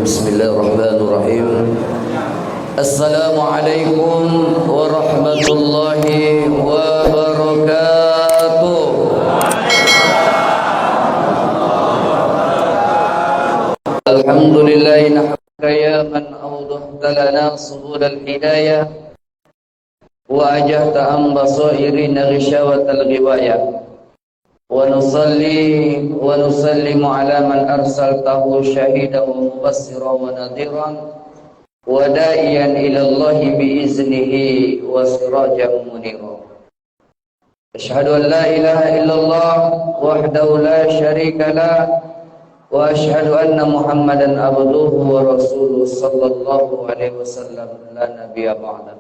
Bismillahirrahmanirrahim. Assalamualaikum warahmatullahi wabarakatuh. Alhamdulillahi nahmaka ya man awdahta lana subulal hidayah wa ajahta an basairina ghishawatal ghiwayah. Wa nusalli wa nusallimu ala man arsaltahu syahidan wa mubassiran wa nadhiran wa da'iyan ila Allah biiznihi wa sirajan munira. Asyhadu an la ilaha illallah wahdahu la syarika lah wa asyhadu anna Muhammadan abduhu wa rasuluhu sallallahu alaihi wasallam la nabiyya ba'da.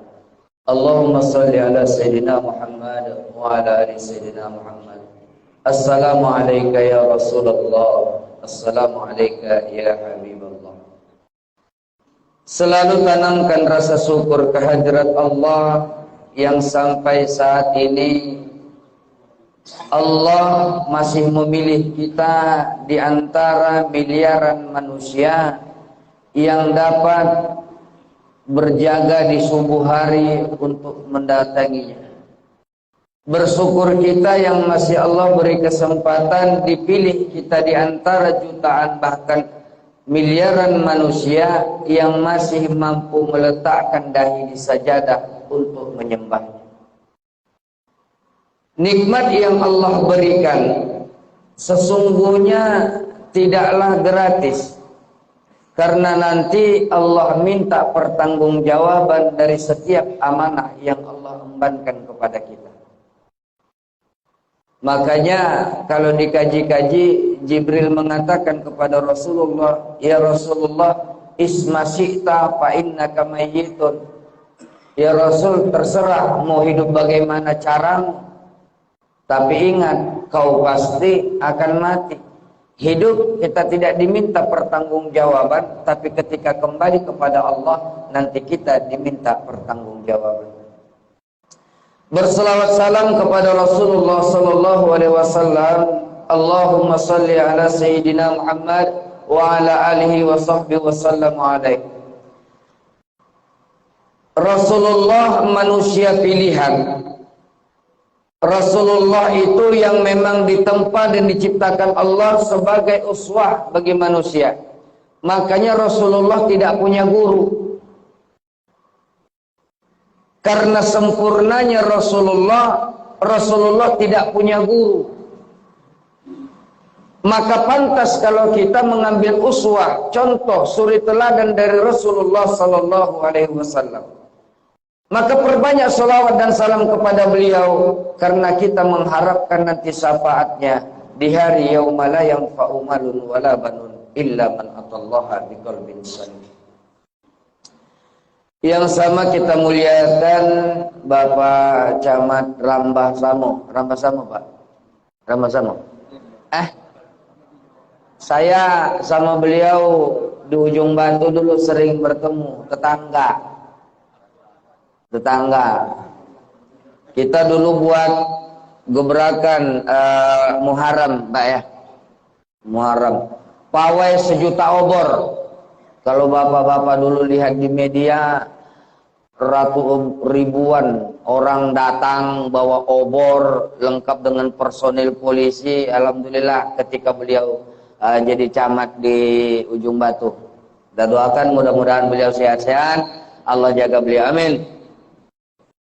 Allahumma salli ala sayyidina Muhammad wa ala ali sayyidina Muhammad. Assalamu alayka ya Rasulullah. Assalamu alayka ya Habibullah. Selalu tanamkan rasa syukur kehadirat Allah yang sampai saat ini Allah masih memilih kita di antara miliaran manusia yang dapat berjaga di subuh hari untuk mendatanginya. Bersyukur kita yang masih Allah beri kesempatan dipilih kita di antara jutaan bahkan miliaran manusia yang masih mampu meletakkan dahi di sajadah untuk menyembahnya. Nikmat yang Allah berikan sesungguhnya tidaklah gratis, karena nanti Allah minta pertanggungjawaban dari setiap amanah yang Allah embankan kepada kita. Makanya kalau dikaji-kaji, Jibril mengatakan kepada Rasulullah, ya Rasulullah, isma syi'ta fa innaka mayyitun. Ya Rasul, terserah mau hidup bagaimana caramu, tapi ingat kau pasti akan mati. Hidup kita tidak diminta pertanggungjawaban, tapi ketika kembali kepada Allah nanti kita diminta pertanggungjawaban. Berselawat salam kepada Rasulullah sallallahu alaihi wasallam. Allahumma salli ala sayyidina Muhammad wa ala alihi wa sahbihi wasallam alaihi. Rasulullah manusia pilihan. Rasulullah itu yang memang ditempa dan diciptakan Allah sebagai uswah bagi manusia. Makanya Rasulullah tidak punya guru. Karena sempurnanya Rasulullah tidak punya guru. Maka pantas kalau kita mengambil uswah, contoh suri teladan dari Rasulullah sallallahu alaihi wasallam. Maka perbanyak salawat dan salam kepada beliau, karena kita mengharapkan nanti syafaatnya di hari yauma la yanfa'u malun wala banun illa man atallaha biqalbin salim. Yang sama kita muliakan Bapak Camat Rambah Samo. Rambah Samo, Pak. Rambah Samo. Saya sama beliau di Ujung Batu dulu sering bertemu, tetangga. Kita dulu buat gebrakan Muharram, Pak ya. Muharram. Pawai 1 juta obor. Kalau bapak-bapak dulu lihat di media, ribuan orang datang bawa obor lengkap dengan personil polisi. Alhamdulillah ketika beliau jadi camat di Ujung Batu. Kita doakan mudah-mudahan beliau sehat-sehat, Allah jaga beliau, amin.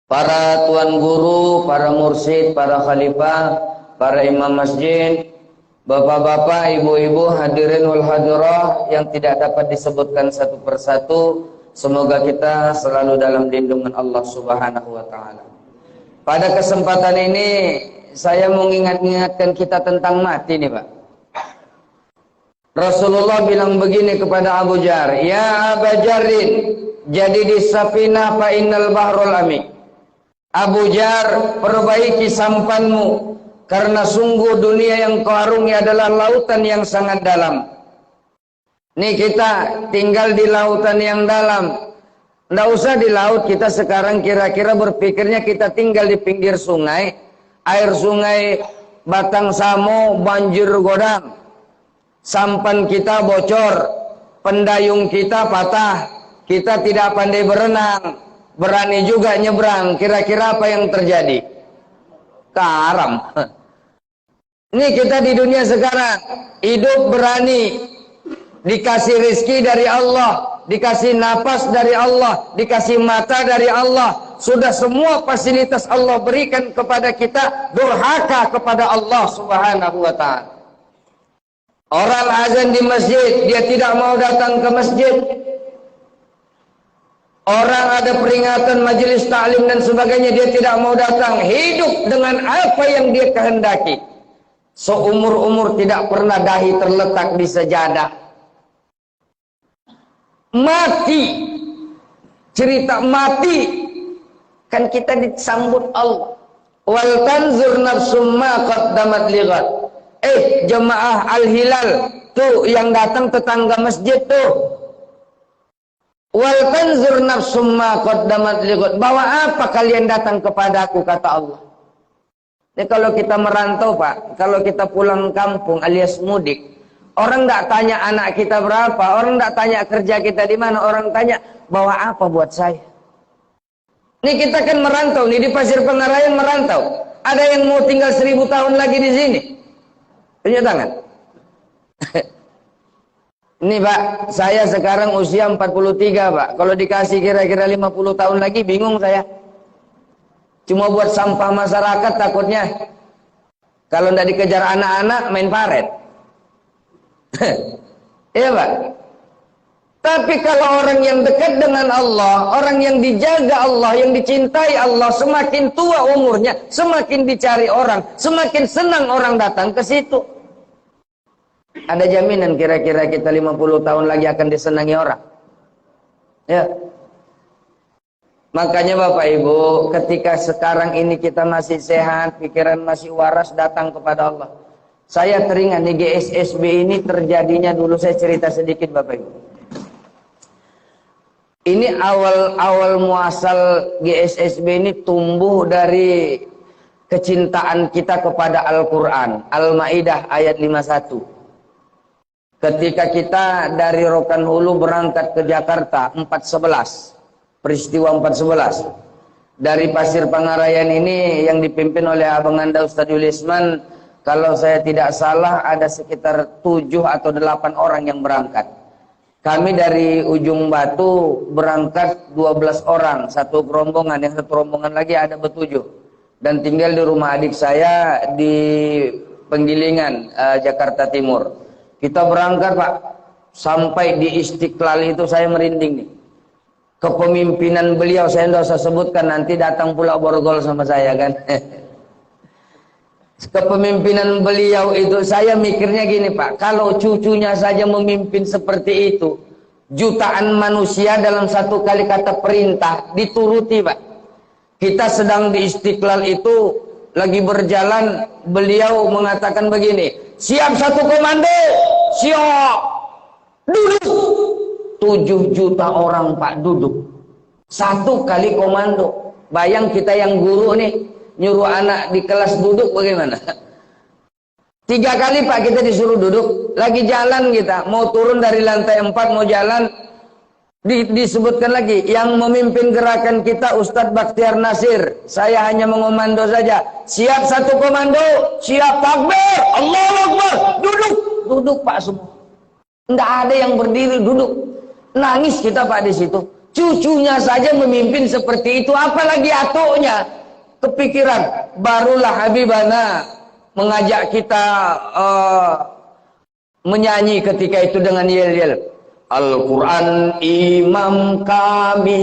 Para tuan guru, para mursyid, para khalifah, para imam masjid, bapak-bapak, ibu-ibu, hadirin wal hadirah yang tidak dapat disebutkan satu persatu, semoga kita selalu dalam lindungan Allah Subhanahu wa taala. Pada kesempatan ini saya mau ingatkan kita tentang mati nih, Pak. Rasulullah bilang begini kepada Abu Jar, "Ya Abu Jarrin, jadi di safinah fa innal bahrul amik." Abu Jar, perbaiki sampanmu, karena sungguh dunia yang kau arungi adalah lautan yang sangat dalam. Nih kita tinggal di lautan yang dalam. Nggak usah di laut, kita sekarang kira-kira berpikirnya kita tinggal di pinggir sungai. Air sungai Batang Samo banjir godang. Sampan kita bocor. pendayung kita patah, kita tidak pandai berenang, berani juga nyebrang, kira-kira apa yang terjadi? Karam. Ini kita di dunia sekarang, hidup berani, dikasih rezeki dari Allah, dikasih napas dari Allah, dikasih mata dari Allah, sudah semua fasilitas Allah berikan kepada kita, durhaka kepada Allah Subhanahu wa ta'ala. Orang azan di masjid, dia tidak mau datang ke masjid. Orang ada peringatan majelis taklim dan sebagainya, dia tidak mau datang. Hidup dengan apa yang dia kehendaki. Seumur-umur tidak pernah dahi terletak di sejadah. Mati, cerita mati, kan kita disambut Allah. Wal tanzur nafsum ma qaddamat lighad. Jemaah Al-Hilal tuh yang datang tetangga masjid tuh. Wal tanzur nafsum ma qaddamat lighad. Bawa apa kalian datang kepadaku, kata Allah. Ini kalau kita merantau, Pak, kalau kita pulang kampung alias mudik, orang tidak tanya anak kita berapa, orang tidak tanya kerja kita di mana, orang tanya bawa apa buat saya. Ini kita kan merantau, nih di Pasir Pengarayan merantau. Ada yang mau tinggal 1000 tahun lagi di sini. Tunjuk tangan. Ini Pak, saya sekarang usia 43 Pak. Kalau dikasih kira-kira 50 tahun lagi bingung saya. Cuma buat sampah masyarakat takutnya. Kalau tidak dikejar anak-anak main paret. Iya Pak. Tapi kalau orang yang dekat dengan Allah, orang yang dijaga Allah, yang dicintai Allah, semakin tua umurnya, semakin dicari orang, semakin senang orang datang ke situ. Ada jaminan kira-kira kita 50 tahun lagi akan disenangi orang? Ya. Makanya Bapak Ibu, ketika sekarang ini kita masih sehat, pikiran masih waras, datang kepada Allah. Saya teringat nih GSSB ini terjadinya dulu, saya cerita sedikit Bapak Ibu. Ini awal muasal GSSB ini tumbuh dari kecintaan kita kepada Al-Quran. Al-Ma'idah ayat 51. Ketika kita dari Rokan Hulu berangkat ke Jakarta 411, peristiwa 411. Dari Pasir Pangarayan ini yang dipimpin oleh Abang Anda Ustadz Yulisman, kalau saya tidak salah ada sekitar 7 atau 8 orang yang berangkat. Kami dari Ujung Batu berangkat 12 orang, satu rombongan, yang satu rombongan lagi ada ber-7. Dan tinggal di rumah adik saya di Penggilingan, Jakarta Timur. Kita berangkat Pak, sampai di Istiqlal itu saya merinding nih. Kepemimpinan beliau saya tidak usah sebutkan, nanti datang pula borgol sama saya kan. Kepemimpinan beliau itu saya mikirnya gini Pak, kalau cucunya saja memimpin seperti itu, jutaan manusia dalam satu kali kata perintah dituruti Pak. Kita sedang di Istiqlal itu lagi berjalan, beliau mengatakan begini, siap satu komando, siap, duduk. 7 juta orang Pak duduk, satu kali komando. Bayang kita yang guru nih, nyuruh anak di kelas duduk bagaimana? 3 kali Pak kita disuruh duduk. Lagi jalan kita, mau turun dari lantai 4 mau jalan, disebutkan lagi, yang memimpin gerakan kita Ustadz Bakhtiar Nasir. Saya hanya mengomando saja, siap satu komando, siap takbir, Allahu Akbar, duduk. Duduk Pak semua. Tidak ada yang berdiri, duduk. Nangis kita Pak di situ. Cucunya saja memimpin seperti itu, apalagi atuknya. Kepikiran, barulah Habibana mengajak kita menyanyi ketika itu dengan yel-yel. Al-Quran imam kami,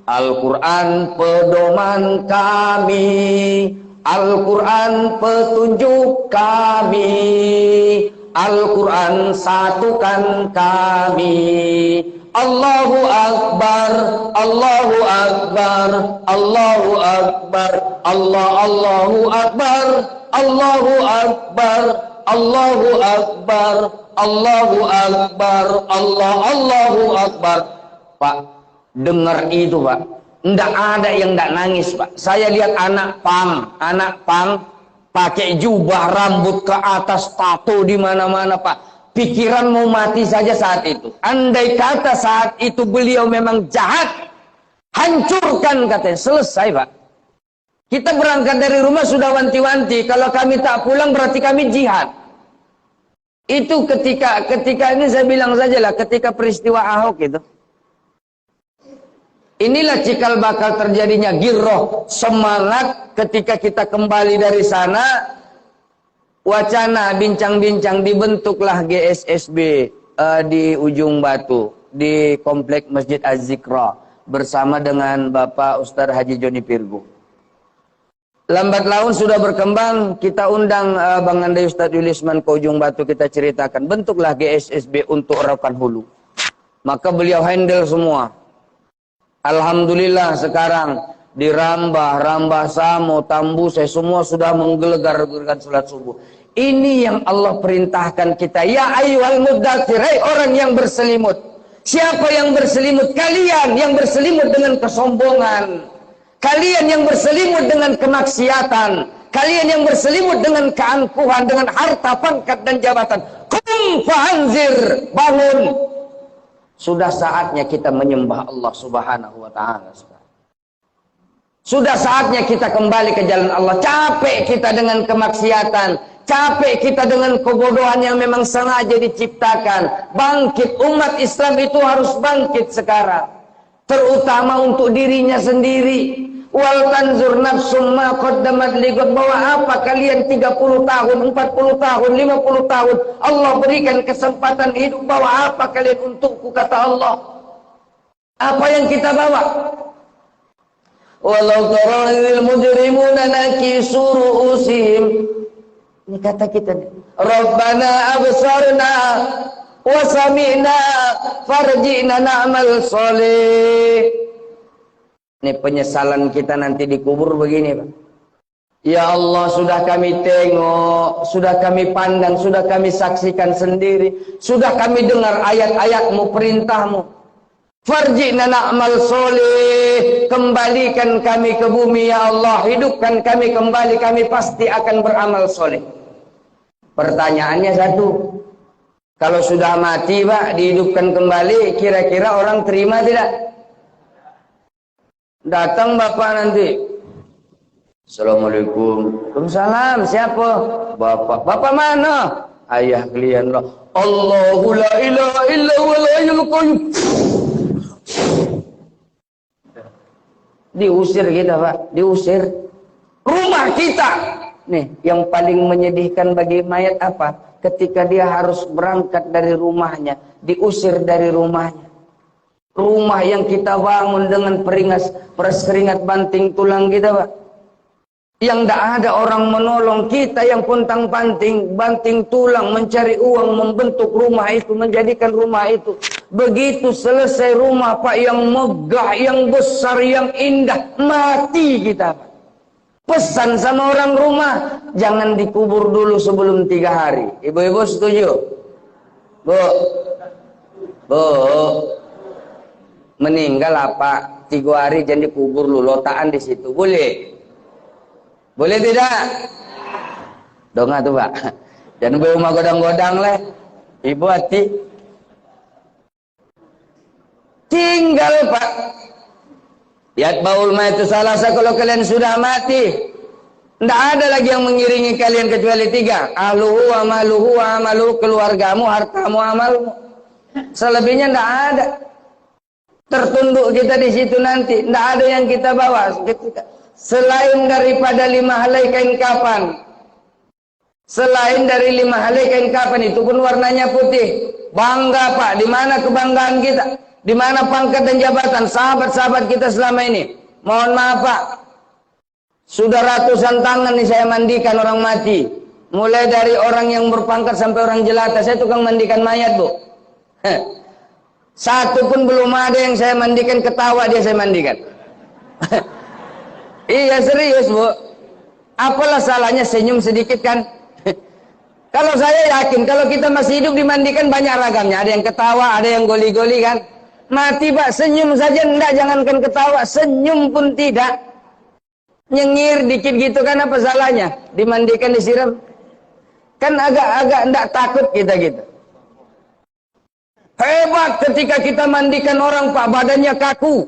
Al-Quran pedoman kami, Al-Quran petunjuk kami, Al-Quran satukan kami. Allahu Akbar, Allahu Akbar, Allahu Akbar, Allahu Akbar, Allahu Akbar, Allahu Akbar, Allahu Akbar, Allahu Akbar. Pak, dengar itu Pak, ndak ada yang ndak nangis Pak. Saya lihat anak pang pakai jubah, rambut ke atas, tato di mana-mana Pak. pikiran mau mati saja saat itu. Andai kata saat itu beliau memang jahat, hancurkan katanya, selesai Pak. Kita berangkat dari rumah sudah wanti-wanti, kalau kami tak pulang berarti kami jihad. Itu ketika ini saya bilang sajalah, ketika peristiwa Ahok itu. Inilah cikal bakal terjadinya girroh, semangat ketika kita kembali dari sana. Wacana, bincang-bincang, dibentuklah GSSB di Ujung Batu, di Komplek Masjid Az-Zikra, bersama dengan Bapak Ustadz Haji Joni Pirgo. Lambat laun sudah berkembang, kita undang Bang Andai Ustadz Yulisman ke Ujung Batu, kita ceritakan, bentuklah GSSB untuk Rokan Hulu. Maka beliau handle semua. Alhamdulillah sekarang di Rambah Samo, Tambu, saya semua sudah menggelegar-gelegarkan salat subuh. Ini yang Allah perintahkan kita. Ya ayyuhal muddatsir, hai orang yang berselimut. Siapa yang berselimut? Kalian yang berselimut dengan kesombongan. Kalian yang berselimut dengan kemaksiatan. Kalian yang berselimut dengan keangkuhan, dengan harta, pangkat dan jabatan. Qum fa'anzir, bangun. Sudah saatnya kita menyembah Allah Subhanahu wa taala. Sudah saatnya kita kembali ke jalan Allah. Capek kita dengan kemaksiatan. Capek kita dengan kebodohan yang memang sengaja diciptakan. Bangkit, umat Islam itu harus bangkit sekarang. Terutama untuk dirinya sendiri. Wal tanzur nafsum ma qaddamat lighad, bahwa apa kalian 30 tahun, 40 tahun, 50 tahun Allah berikan kesempatan hidup, bahwa apa kalian untukku, kata Allah. Apa yang kita bawa? Walau tara'il mujrimuna nakisu ru'usihim. Ini kata kita nih. Rabbana absarna wa sami'na farji'na na'mal soleh. Ini penyesalan kita nanti dikubur begini Pak. Ya Allah, sudah kami tengok, sudah kami pandang, sudah kami saksikan sendiri, sudah kami dengar ayat-ayatmu, perintahmu. Farji'na na'mal soleh, kembalikan kami ke bumi ya Allah, hidupkan kami kembali, kami pasti akan beramal soleh. Pertanyaannya satu, kalau sudah mati Pak, dihidupkan kembali, kira-kira orang terima tidak? Datang Bapak nanti, Assalamualaikum. Waalaikumsalam, siapa? Bapak. Bapak mana? Ayah kalian lah. Allahu la ilaha illa huwal hayyul qayyum. Diusir kita Pak, diusir. Rumah kita. Nih, yang paling menyedihkan bagi mayat apa? Ketika dia harus berangkat dari rumahnya, diusir dari rumahnya. Rumah yang kita bangun dengan keringat banting tulang kita Pak. Yang tidak ada orang menolong kita, yang pontang-panting, banting tulang, mencari uang, membentuk rumah itu, menjadikan rumah itu. Begitu selesai rumah Pak, yang megah, yang besar, yang indah, mati kita Pak. Pesan sama orang rumah, jangan dikubur dulu sebelum 3 hari. Ibu-ibu setuju? Bu? Bu? Meninggal apa? 3 hari jangan dikubur dulu, lotaan di situ. Boleh? Boleh tidak? Donga tuh Pak. Jangan rumah godang-godang leh. Ibu hati. Tinggal Pak. Lihat baul ma itu salasa, kalau kalian sudah mati. Tidak ada lagi yang mengiringi kalian kecuali 3. Ahluhu amaluhu amaluhu, keluargamu, hartamu, amalmu. Selebihnya tidak ada. Tertunduk kita di situ nanti. Tidak ada yang kita bawa. Selain daripada 5 helai kain kafan. Selain dari 5 helai kain kafan, itu pun warnanya putih. Bangga Pak. Di mana kebanggaan kita? Di mana pangkat dan jabatan sahabat-sahabat kita selama ini? Mohon maaf Pak. Sudah ratusan tangan nih saya mandikan orang mati. Mulai dari orang yang berpangkat sampai orang jelata. Saya tukang mandikan mayat Bu. Satu pun belum ada yang saya mandikan ketawa dia saya mandikan. Iya serius Bu. Apalah salahnya senyum sedikit kan? Kalau saya yakin kalau kita masih hidup dimandikan banyak ragamnya. Ada yang ketawa, ada yang goli-goli kan? Mati Pak, senyum saja enggak, jangankan ketawa, senyum pun tidak. Nyengir dikit gitu kan, apa salahnya? Dimandikan, disiram. Kan agak-agak enggak takut kita gitu. Hebat ketika kita mandikan orang Pak, badannya kaku.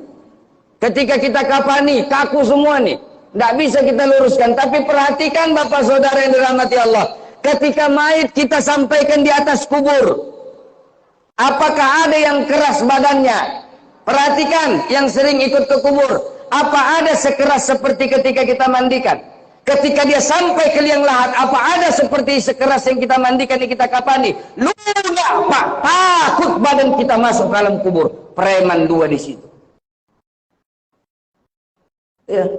Ketika kita kapani, kaku semua nih. Tidak bisa kita luruskan. Tapi perhatikan Bapak Saudara yang dirahmati Allah. Ketika mayit kita sampaikan di atas kubur, apakah ada yang keras badannya? Perhatikan yang sering ikut ke kubur. Apa ada sekeras seperti ketika kita mandikan? Ketika dia sampai ke liang lahat, apa ada seperti sekeras yang kita mandikan, yang kita kapani? Lunak Pak, takut badan kita masuk ke dalam kubur. Preman dua di situ. Ya.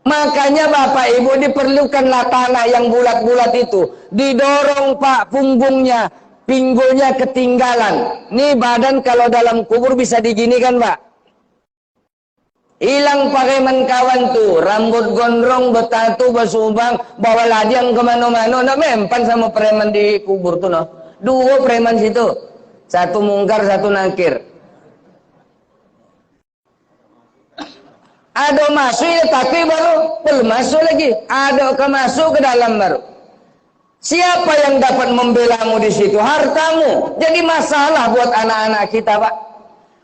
Makanya Bapak Ibu diperlukanlah tanah yang bulat-bulat itu. Didorong Pak punggungnya, pinggulnya ketinggalan. Nih badan kalau dalam kubur bisa diginikan Pak. Hilang pakai kawan tuh, rambut gondrong, betatu, basubang, bawa ladiang kemana-mana, nah mempan sama preman di kubur tuh no. Dua preman situ, satu mungkar, satu nakir. Ada masuk ya, tapi baru belum masuk lagi. Ada ke masuk ke dalam baru. Siapa yang dapat membelamu di situ? Hartamu. Jadi masalah buat anak-anak kita Pak.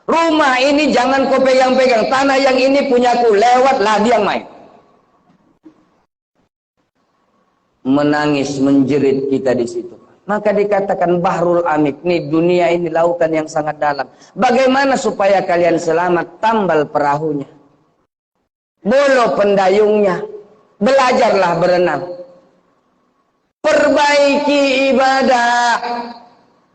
Rumah ini jangan kau pegang-pegang. Tanah yang ini punyaku. Lewat ladi yang main. Menangis, menjerit kita di situ. Maka dikatakan Bahrul Amik. Nih dunia ini lautan yang sangat dalam. Bagaimana supaya kalian selamat? Tambal perahunya. Bolo pendayungnya. Belajarlah berenang. Perbaiki ibadah.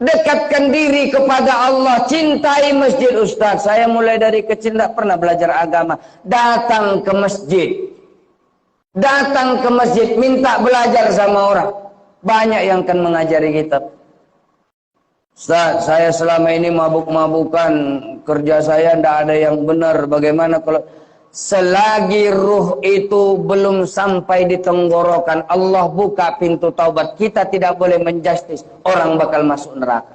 Dekatkan diri kepada Allah. Cintai masjid Ustaz. Saya mulai dari kecil tidak pernah belajar agama. Datang ke masjid. Datang ke masjid. Minta belajar sama orang. Banyak yang akan mengajari kita. Ustaz, saya selama ini mabuk-mabukan. Kerja saya tidak ada yang benar. Bagaimana kalau... Selagi ruh itu belum sampai di tenggorokan, Allah buka pintu taubat. Kita tidak boleh menjustis orang bakal masuk neraka.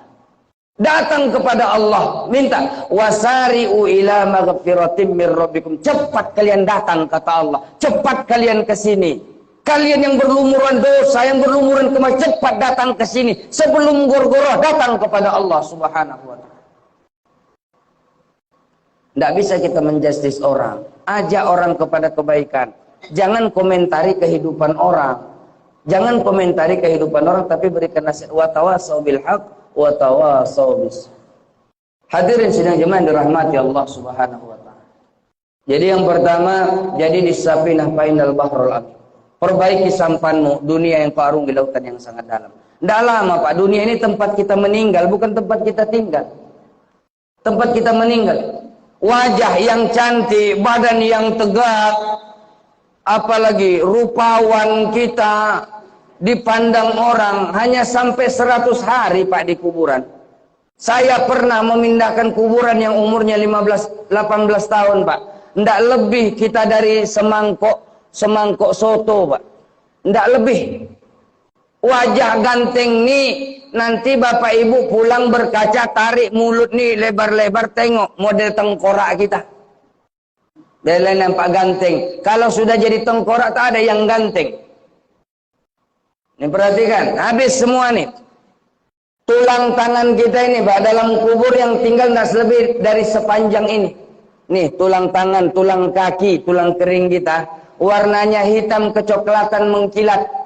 Datang kepada Allah, minta wasari'u ila maghfiratim mir rabbikum. Cepat kalian datang kata Allah. Cepat kalian ke sini. Kalian yang berlumuran dosa, yang berlumuran kemaksiatan, cepat datang ke sini. Sebelum gor-goroh datang kepada Allah Subhanahu wa taala. Tidak bisa kita menjustis orang. Ajak orang kepada kebaikan. Jangan komentari kehidupan orang. Jangan komentari kehidupan orang, tapi berikan nasihat. Wa tawasau bil haq, wa tawasau bis. Hadirin sidang jemaah dirahmati Allah Subhanahu wa taala. Jadi yang pertama, jadi di Safinah Fainal Bahrul Amik. Perbaiki sampanmu, dunia yang kau arungi lautan yang sangat dalam. Tidak lama Pak, dunia ini tempat kita meninggal, bukan tempat kita tinggal. Tempat kita meninggal. Wajah yang cantik, badan yang tegak, apalagi rupawan kita dipandang orang hanya sampai 100 hari Pak di kuburan. Saya pernah memindahkan kuburan yang umurnya 15-18 tahun Pak. Tidak lebih kita dari semangkok soto Pak. Tidak lebih. Wajah ganteng nih, nanti Bapak Ibu pulang berkaca, tarik mulut nih lebar-lebar, tengok model tengkorak kita. Dari nampak ganteng. Kalau sudah jadi tengkorak tak ada yang ganteng. Ini perhatikan, habis semua nih. Tulang tangan kita ini Pak, dalam kubur yang tinggal tidak lebih dari sepanjang ini. Nih tulang tangan, tulang kaki, tulang kering kita. Warnanya hitam kecoklatan mengkilat.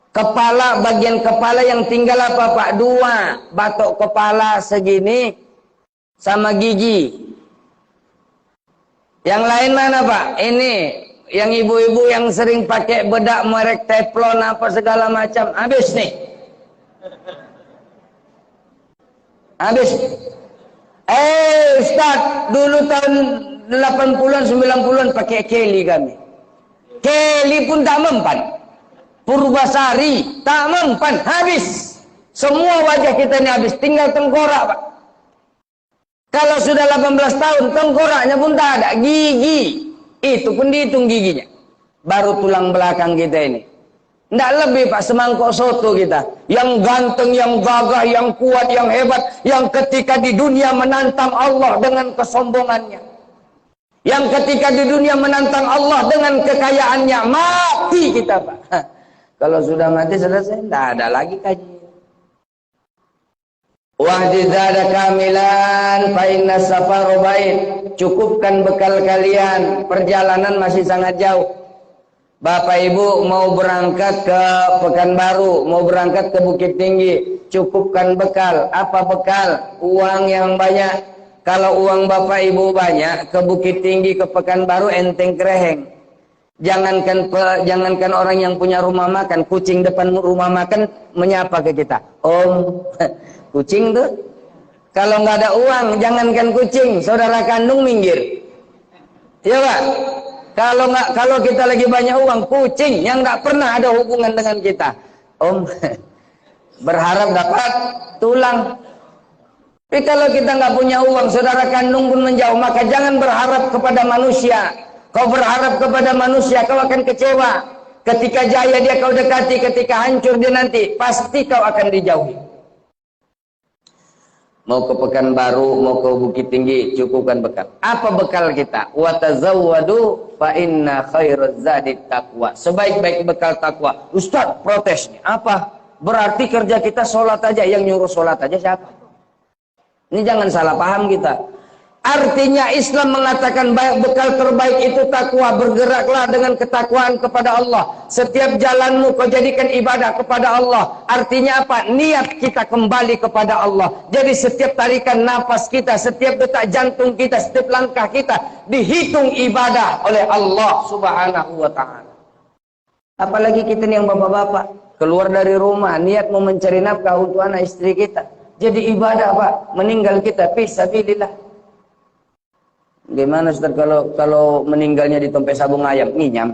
Kepala, bagian kepala yang tinggal apa Pak? 2 batok kepala segini sama gigi. Yang lain mana Pak? Ini yang ibu-ibu yang sering pakai bedak merek teflon apa segala macam. Habis nih. Habis. Ustaz, dulu tahun 80-an 90-an pakai Kelly kami. Kelly pun tak mempan. Purbasari tak mempan, habis. Semua wajah kita ini habis, tinggal tengkorak Pak. Kalau sudah 18 tahun, tengkoraknya pun tak ada. Gigi, itu pun dihitung giginya. Baru tulang belakang kita ini. Tidak lebih Pak, semangkok soto kita. Yang ganteng, yang gagah, yang kuat, yang hebat. Yang ketika di dunia menantang Allah dengan kesombongannya. Yang ketika di dunia menantang Allah dengan kekayaannya. Mati kita Pak. Kalau sudah mati selesai, tidak ada lagi kaji. Wahdizada kamilan fa inna safaru bait. Cukupkan bekal kalian, perjalanan masih sangat jauh. Bapak Ibu mau berangkat ke Pekanbaru, mau berangkat ke Bukit Tinggi, cukupkan bekal. Apa bekal? Uang yang banyak. Kalau uang Bapak Ibu banyak, ke Bukit Tinggi, ke Pekanbaru enteng kereheng. Jangankan orang yang punya rumah makan, kucing depan rumah makan menyapa ke kita. Om, kucing tuh. Kalau nggak ada uang, jangankan kucing, saudara kandung minggir. Iya Pak. Kalau kita lagi banyak uang, kucing yang nggak pernah ada hubungan dengan kita, Om, berharap dapat tulang. Tapi kalau kita nggak punya uang, saudara kandung pun menjauh, maka jangan berharap kepada manusia. Kau berharap kepada manusia, kau akan kecewa. Ketika jaya dia kau dekati, ketika hancur dia nanti, pasti kau akan dijauhi. Mau ke Pekanbaru, mau ke Bukit Tinggi, cukupkan bekal. Apa bekal kita? Wa tazawwadu fa inna khairaz zadi taqwa. Sebaik-baik bekal takwa. Ustaz, protes nih. Apa? Berarti kerja kita sholat aja, yang nyuruh sholat aja siapa? Ini jangan salah paham kita. Artinya Islam mengatakan bekal terbaik itu takwa. Bergeraklah dengan ketakwaan kepada Allah. Setiap jalanmu kau jadikan ibadah kepada Allah. Artinya apa? Niat kita kembali kepada Allah. Jadi setiap tarikan nafas kita, setiap detak jantung kita, setiap langkah kita dihitung ibadah oleh Allah Subhanahu wa ta'ala. Apalagi kita nih yang bapak-bapak keluar dari rumah, niat mau mencari nafkah untuk anak istri kita. Jadi ibadah Pak. Meninggal kita fisabilillah. Gimana Ustaz kalau meninggalnya di tempe sabung ayam, nginyam?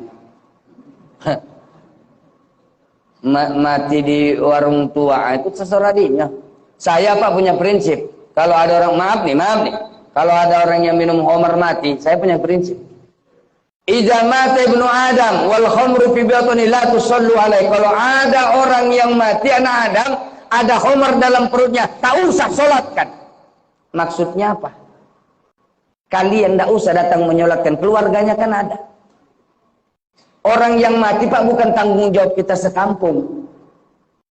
Mati di warung tua itu seserah dinya. Saya Pak punya prinsip. Kalau ada orang maaf nih. Kalau ada orang yang minum khamar mati, saya punya prinsip. Idza mata ibnu Adam wal khamru fi batni la tusallu alaihi. Kalau ada orang yang mati anak Adam, ada khamar dalam perutnya, tak usah salatkan. Maksudnya apa? Kalian tidak usah datang menyolatkan, keluarganya kan ada. Orang yang mati Pak bukan tanggung jawab kita sekampung.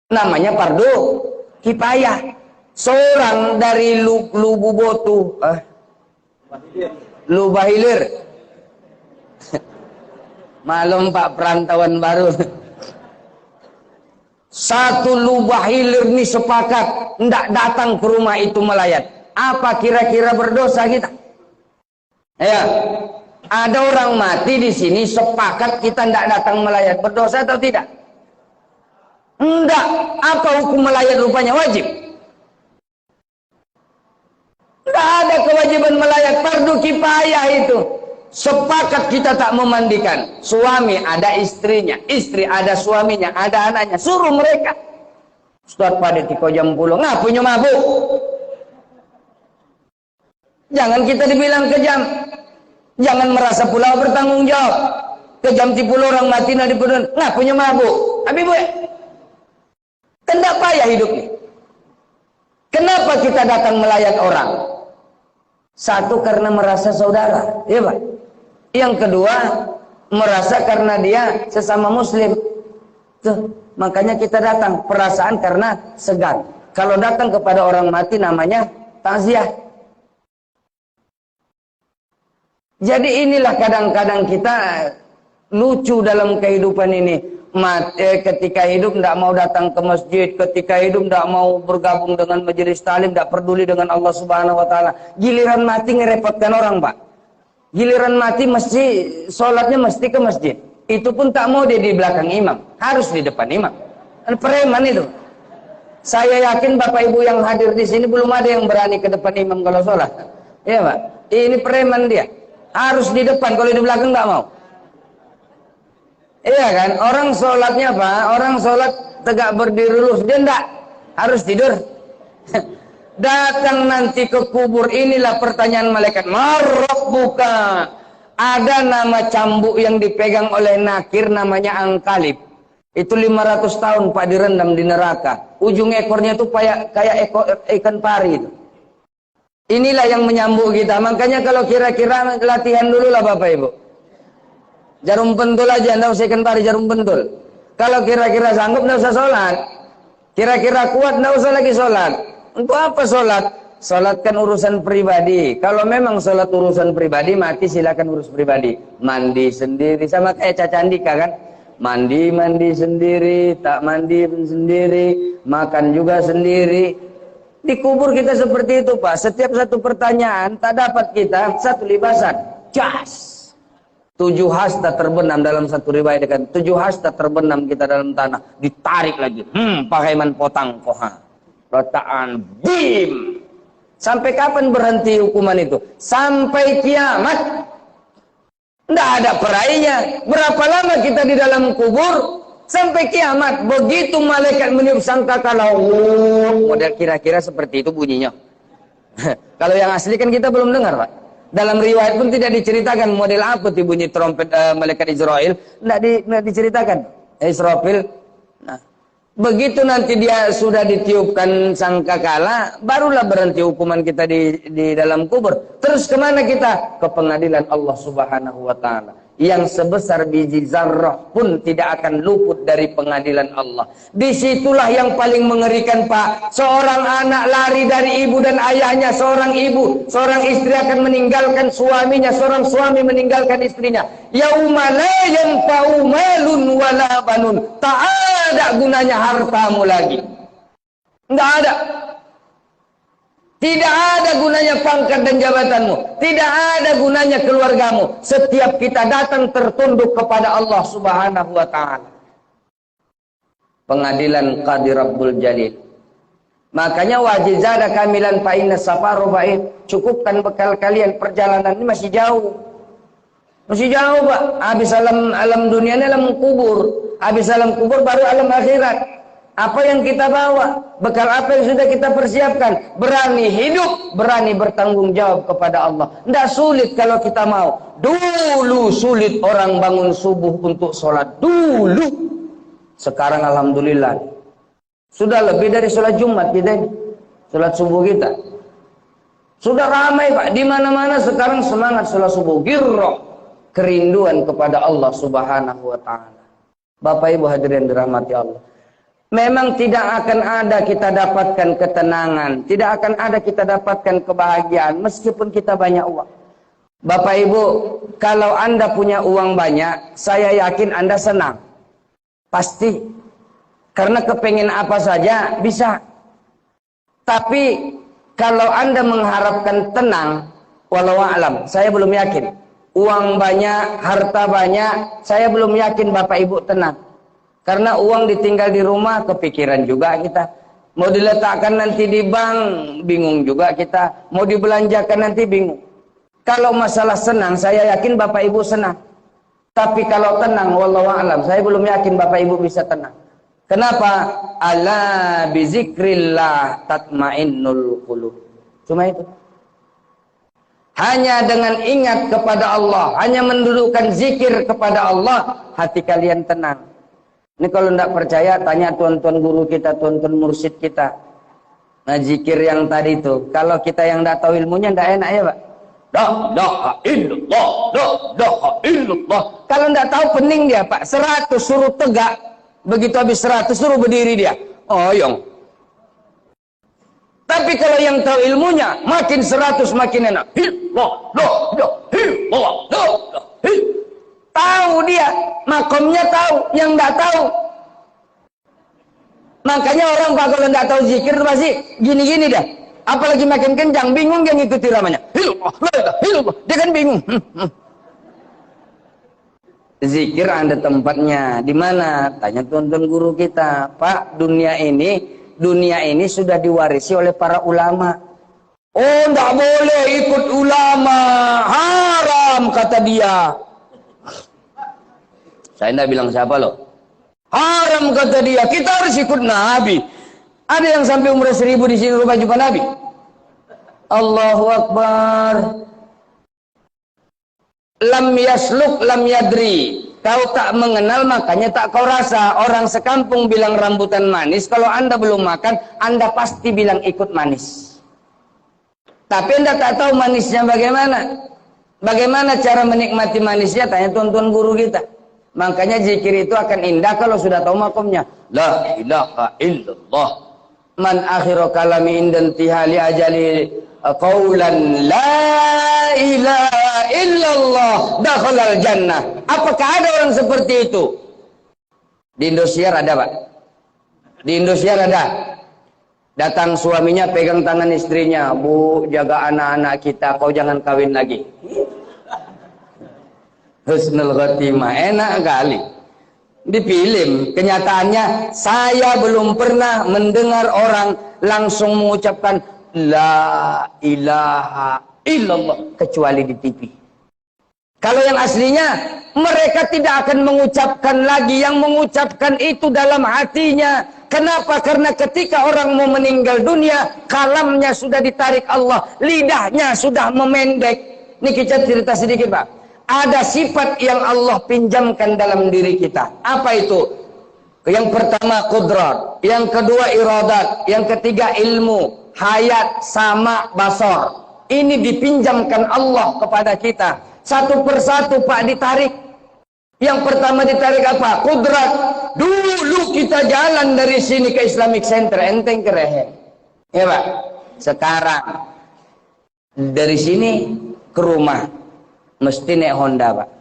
Namanya fardu kifayah. Seorang dari Lububotu, Lubahilir. Malum Pak perantauan baru. Satu Lubahilir ini sepakat tidak datang ke rumah itu melayat. Apa kira-kira berdosa kita? Ya, ada orang mati di sini sepakat kita tidak datang melayat, berdosa atau tidak? Enggak. Apa hukum melayat rupanya wajib? Tidak ada kewajiban melayat, fardu kifayah itu. Sepakat kita tak memandikan. Suami ada istrinya, istri ada suaminya, ada anaknya. Suruh mereka. Ustaz pada tiko jam 10, ngapunya mabuk. Jangan kita dibilang kejam. Jangan merasa pula bertanggung jawab. Kejam 10 orang mati na dipedun. Ngapunya mabuk. Tapi bu, tidak payah hidup ini. Kenapa kita datang melayat orang? Satu, karena merasa saudara, ya Pak. Yang kedua, merasa karena dia sesama muslim. Tuh, makanya kita datang. Perasaan karena segan. Kalau datang kepada orang mati namanya takziah. Jadi inilah kadang-kadang kita lucu dalam kehidupan ini. Ketika hidup tidak mau datang ke masjid, ketika hidup tidak mau bergabung dengan majelis talim, tidak peduli dengan Allah Subhanahu wa taala. Giliran mati ngerepotkan orang, Pak. Giliran mati mesti sholatnya mesti ke masjid. Itu pun tak mau dia di belakang imam, harus di depan imam. Kan preman itu. Saya yakin Bapak Ibu yang hadir di sini belum ada yang berani ke depan imam kalau sholat. Iya Pak, ini preman dia. Harus di depan, kalau di belakang nggak mau. Iya kan, orang sholatnya apa? Orang sholat tegak berdiri lurus, dia enggak, harus tidur. Datang nanti ke kubur, inilah pertanyaan malaikat. Marabbuka. Ada nama cambuk yang dipegang oleh nakir, namanya angkalib. Itu 500 tahun Pak direndam di neraka. Ujung ekornya itu kayak ekor ikan pari itu. Inilah yang menyambut kita. Makanya kalau kira-kira latihan dulu lah Bapak Ibu. Jarum pentul aja, enggak usah ikan pari, jarum pentul. Kalau kira-kira sanggup enggak usah sholat. Kira-kira kuat enggak usah lagi sholat. Untuk apa sholat? Sholat kan urusan pribadi. Kalau memang sholat urusan pribadi, mati silakan urus pribadi. Mandi sendiri, sama kayak Caca Andika kan. Mandi sendiri, tak mandi sendiri, makan juga sendiri. Dikubur kita seperti itu, Pak. Setiap satu pertanyaan, tak dapat kita satu libasan. Jas. 7 hasta terbenam dalam satu riwayat, kan 7 hasta terbenam kita dalam tanah, ditarik lagi. Pakai man potang koha. Rotaan bim. Sampai kapan berhenti hukuman itu? Sampai kiamat. Tidak ada perainya. Berapa lama kita di dalam kubur? Sampai kiamat. Begitu malaikat meniup sangkakala, model kira-kira seperti itu bunyinya. Kalau yang asli kan kita belum dengar, Pak. Dalam riwayat pun tidak diceritakan model apa tuh bunyi trompet malaikat Israel. Tidak diceritakan. Israfil. Nah, begitu nanti dia sudah ditiupkan sangkakala, barulah berhenti hukuman kita di dalam kubur. Terus kemana kita? Ke pengadilan Allah Subhanahu wa Ta'ala. Yang sebesar biji zarrah pun tidak akan luput dari pengadilan Allah. Disitulah yang paling mengerikan, Pak. Seorang anak lari dari ibu dan ayahnya. Seorang ibu, seorang istri akan meninggalkan suaminya. Seorang suami meninggalkan istrinya. Yauma la yanfa'u malun wala banun. Tak ada gunanya hartamu lagi. Enggak ada. Tidak ada gunanya pangkat dan jabatanmu. Tidak ada gunanya keluargamu. Setiap kita datang tertunduk kepada Allah Subhanahu wa Ta'ala. Pengadilan Qadi Rabbul Jalil. Makanya wajib zada kamilan fa inna safaru ba'id. Cukupkan bekal kalian, perjalanan ini masih jauh. Masih jauh, Pak. Habis alam dunia ini alam kubur. Habis alam kubur baru alam akhirat. Apa yang kita bawa? Bekal apa yang sudah kita persiapkan? Berani hidup, berani bertanggung jawab kepada Allah. Tidak sulit kalau kita mau. Dulu sulit orang bangun subuh untuk sholat. Dulu. Sekarang alhamdulillah. Sudah lebih dari sholat Jumat kita ini. Sholat subuh kita. Sudah ramai, Pak. Di mana-mana sekarang semangat sholat subuh. Girroh. Kerinduan kepada Allah Subhanahu wa Ta'ala. Bapak Ibu hadirin dirahmati Allah. Memang tidak akan ada kita dapatkan ketenangan. Tidak akan ada kita dapatkan kebahagiaan. Meskipun kita banyak uang. Bapak Ibu, kalau Anda punya uang banyak, saya yakin Anda senang. Pasti. Karena kepengen apa saja, bisa. Tapi, kalau Anda mengharapkan tenang, walau alam, saya belum yakin. Uang banyak, harta banyak, saya belum yakin Bapak Ibu tenang. Karena uang ditinggal di rumah, kepikiran juga kita. Mau diletakkan nanti di bank, bingung juga kita. Mau dibelanjakan nanti bingung. Kalau masalah senang, saya yakin Bapak Ibu senang. Tapi kalau tenang, wallahu a'lam, saya belum yakin Bapak Ibu bisa tenang. Kenapa? Ala bizikrillah tatmainnul qulub. Cuma itu. Hanya dengan ingat kepada Allah, hanya mendudukkan zikir kepada Allah, hati kalian tenang. Ini kalau tidak percaya, tanya tuan-tuan guru kita, tuan-tuan mursyid kita. Nah, zikir yang tadi itu, kalau kita yang tidak tahu ilmunya, tidak enak ya, Pak? La ilaha illallah, la ilaha illallah. Kalau tidak tahu, pening dia, Pak. 100 suruh tegak, begitu habis 100 suruh berdiri dia. Oyong. Tapi kalau yang tahu ilmunya, makin 100 makin enak. Illallah, la ilaha illallah, la ilaha illallah. Tahu dia, makomnya tahu, yang tidak tahu. Makanya orang Pak kalau tidak tahu zikir itu pasti gini-gini dah. Apalagi makin kencang, bingung dia ngikuti ramanya. Dia kan bingung. Zikir ada tempatnya. Di mana? Tanya tuan-tuan guru kita. Pak, dunia ini sudah diwarisi oleh para ulama. Oh, tidak boleh ikut ulama, haram kata dia. Saya tidak bilang siapa loh. Haram kata dia. Kita harus ikut Nabi. Ada yang sampai umur 1000 di sini rumah jumpa Nabi. Allahu Akbar. Lam yasluk lam yadri. Kau tak mengenal makanya tak kau rasa. Orang sekampung bilang rambutan manis. Kalau Anda belum makan, Anda pasti bilang ikut manis. Tapi Anda tak tahu manisnya bagaimana. Bagaimana cara menikmati manisnya? Tanya tuan-tuan guru kita. Makanya zikir itu akan indah kalau sudah tahu makomnya. La ilaha illallah. Man akhiru kalami indan tihali ajali qaulan la ilaha illallah dakhalal jannah. Apakah ada orang seperti itu? Di Indosiar ada, Pak. Di Indosiar ada. Datang suaminya pegang tangan istrinya, "Bu, jaga anak-anak kita, kau jangan kawin lagi." Husnul khotimah, enak kali. Di film, kenyataannya saya belum pernah mendengar orang langsung mengucapkan la ilaha illallah kecuali di TV. Kalau yang aslinya mereka tidak akan mengucapkan lagi, yang mengucapkan itu dalam hatinya. Kenapa? Karena ketika orang mau meninggal dunia, kalamnya sudah ditarik Allah, lidahnya sudah memendek. Ini kita cerita sedikit, Pak. Ada sifat yang Allah pinjamkan dalam diri kita. Apa itu? Yang pertama qudrat, yang kedua iradat, yang ketiga ilmu, hayat, sama, basar. Ini dipinjamkan Allah kepada kita. Satu persatu, Pak, ditarik. Yang pertama ditarik apa? Qudrat. Dulu kita jalan dari sini ke Islamic Center, enteng ke Rehe. Ya, Pak. Sekarang dari sini ke rumah mesti naik Honda, Pak.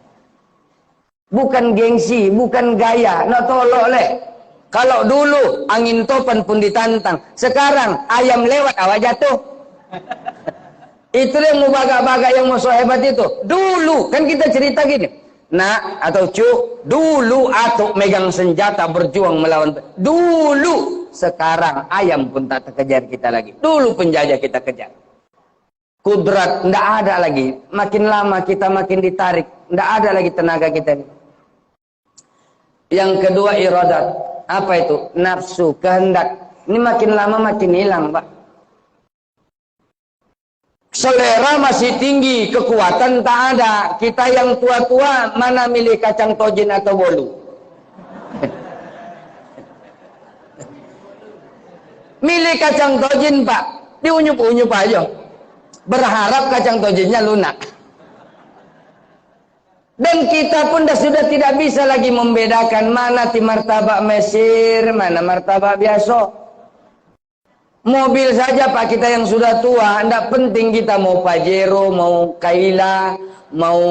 Bukan gengsi, bukan gaya, nak tolok le. Kalau dulu angin topan pun ditantang, sekarang ayam lewat awak jatuh. Itu yang mau baga-baga, yang mau so hebat itu. Dulu kan kita cerita gini, nak atau cu, dulu atuk megang senjata berjuang melawan. Dulu, sekarang ayam pun tak terkejar kita lagi. Dulu penjajah kita kejar. Kudrat ndak ada lagi. Makin lama kita makin ditarik, ndak ada lagi tenaga kita ini. Yang kedua iradat. Apa itu? Nafsu, kehendak. Ini makin lama makin hilang, Pak. Selera masih tinggi, kekuatan tak ada. Kita yang tua-tua mana milih kacang tojin atau bolu? Milih kacang tojin, Pak. Diunyup-unyup aja. Berharap kacang tojinnya lunak. Dan kita pun sudah tidak bisa lagi membedakan mana ti martabak Mesir, mana martabak biasa. Mobil saja, Pak, kita yang sudah tua, tidak penting kita mau Pajero, mau Kaila, mau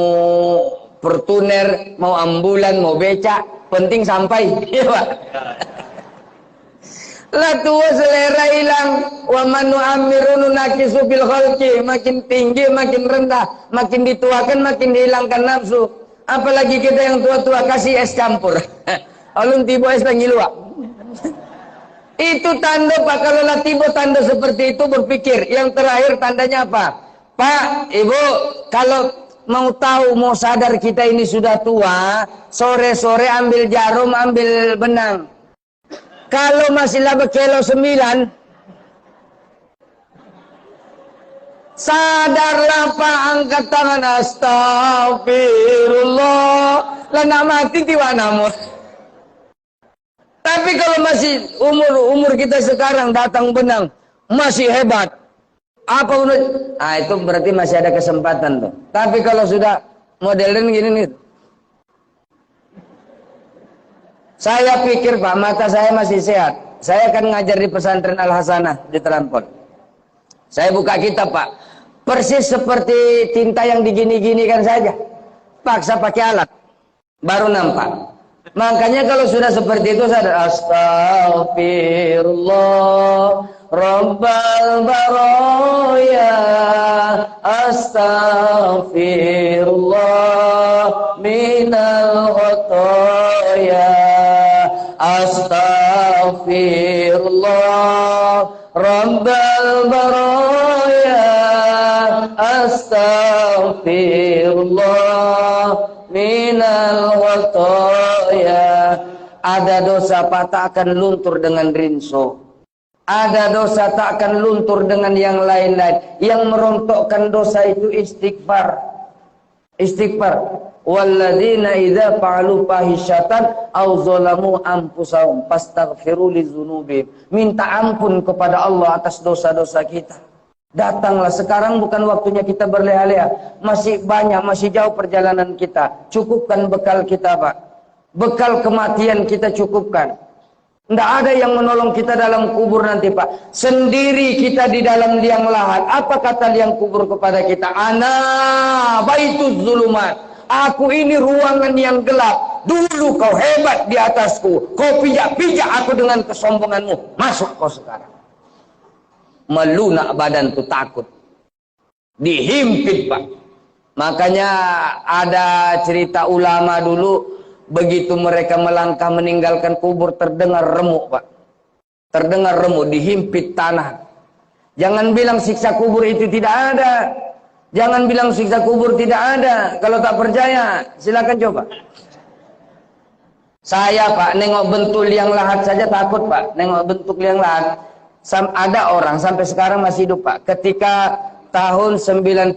Fortuner, mau ambulan, mau becak, penting sampai, ya, Pak. Lah tua selera hilang, wa man nu'ammiru nakisu fil khalqi, makin tinggi makin rendah, makin dituakan makin dihilangkan nafsu. Apalagi kita yang tua-tua kasih es campur. Alun tiba es pangilua. Itu tanda, Pak, kalau lah tiba tanda seperti itu berpikir. Yang terakhir tandanya apa? Pak, Ibu, kalau mau tahu, mau sadar kita ini sudah tua, sore-sore ambil jarum, ambil benang. Kalau masih laba kilo 9, sadarlah, Pak, angkat tangan, astagfirullah. Lah nak mati tiwanamu. Tapi kalau masih umur kita sekarang datang benang, masih hebat. Apa itu berarti masih ada kesempatan tuh. Tapi kalau sudah modern gini nih, saya pikir, Pak, mata saya masih sehat. Saya akan ngajar di pesantren Al Hasanah di Terampon. Saya buka kitab, Pak. Persis seperti tinta yang digini-ginikan saja. Paksa pakai alat, baru nampak. Makanya kalau sudah seperti itu sadar, astagfirullah rabbal baraya, astagfirullah minal khotoya, astagfirullah rabbal baraya, astagfirullah minal khotoya. Ada dosa, Pak, tak akan luntur dengan rinso. Ada dosa tak akan luntur dengan yang lain-lain. Yang merontokkan dosa itu istighfar. Istighfar. Walladzina idza fa'alu fahisyatan aw zalamu anfusahum fastaghfiru lidzunubihim. Minta ampun kepada Allah atas dosa-dosa kita. Datanglah, sekarang bukan waktunya kita berleha-leha. Masih banyak, masih jauh perjalanan kita. Cukupkan bekal kita, Pak. Bekal kematian kita cukupkan. Tidak ada yang menolong kita dalam kubur nanti Pak. Sendiri kita di dalam liang lahat. Apa kata liang kubur kepada kita? Ana baituz zulumat. Aku ini ruangan yang gelap. Dulu kau hebat di atasku. Kau pijak-pijak aku dengan kesombonganmu. Masuk kau sekarang. Melunak badan tuh takut. Dihimpit Pak. Makanya ada cerita ulama dulu. Begitu mereka melangkah meninggalkan kubur, terdengar remuk Pak. Terdengar remuk, dihimpit tanah. Jangan bilang siksa kubur itu tidak ada. Jangan bilang siksa kubur tidak ada. Kalau tak percaya, silakan coba. Saya Pak, nengok bentuk liang lahat saja takut Pak. Nengok bentuk liang lahat. Ada orang sampai sekarang masih hidup Pak. Ketika tahun 97,